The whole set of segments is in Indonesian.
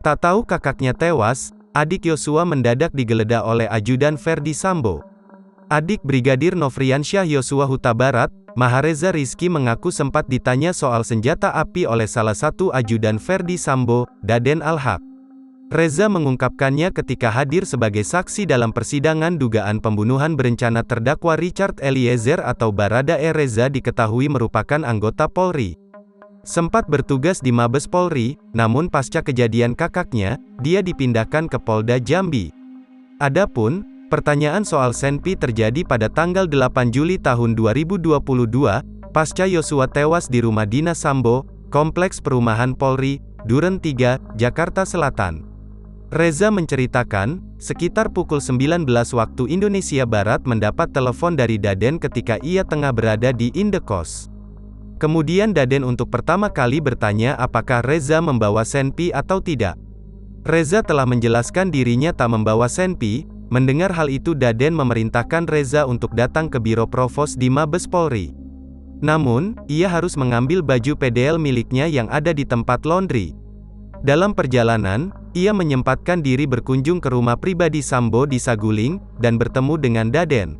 Tak tahu kakaknya tewas, adik Yosua mendadak digeledah oleh ajudan Ferdi Sambo. Adik Brigadir Nofriansyah Yosua Huta Barat, Mahareza Rizky mengaku sempat ditanya soal senjata api oleh salah satu ajudan Ferdi Sambo, Daden Al-Haq. Reza mengungkapkannya ketika hadir sebagai saksi dalam persidangan dugaan pembunuhan berencana terdakwa Richard Eliezer atau Baradae. Reza diketahui merupakan anggota Polri. Sempat bertugas di Mabes Polri, namun pasca kejadian kakaknya, dia dipindahkan ke Polda Jambi. Adapun pertanyaan soal Senpi terjadi pada tanggal 8 Juli tahun 2022, pasca Yosua tewas di rumah dinas Sambo, Kompleks Perumahan Polri, Duren 3, Jakarta Selatan. Reza menceritakan, sekitar pukul 19 waktu Indonesia Barat mendapat telepon dari Daden ketika ia tengah berada di indekos. Kemudian Daden untuk pertama kali bertanya apakah Reza membawa Senpi atau tidak. Reza telah menjelaskan dirinya tak membawa Senpi. Mendengar hal itu Daden memerintahkan Reza untuk datang ke Biro Provos di Mabes Polri. Namun, ia harus mengambil baju PDL miliknya yang ada di tempat laundry. Dalam perjalanan, ia menyempatkan diri berkunjung ke rumah pribadi Sambo di Saguling, dan bertemu dengan Daden.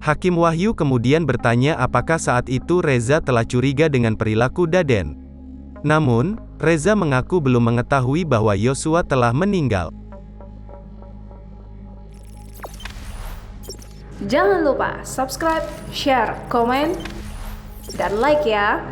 Hakim Wahyu kemudian bertanya apakah saat itu Reza telah curiga dengan perilaku Daden. Namun, Reza mengaku belum mengetahui bahwa Yosua telah meninggal. Jangan lupa subscribe, share, komen, dan like ya!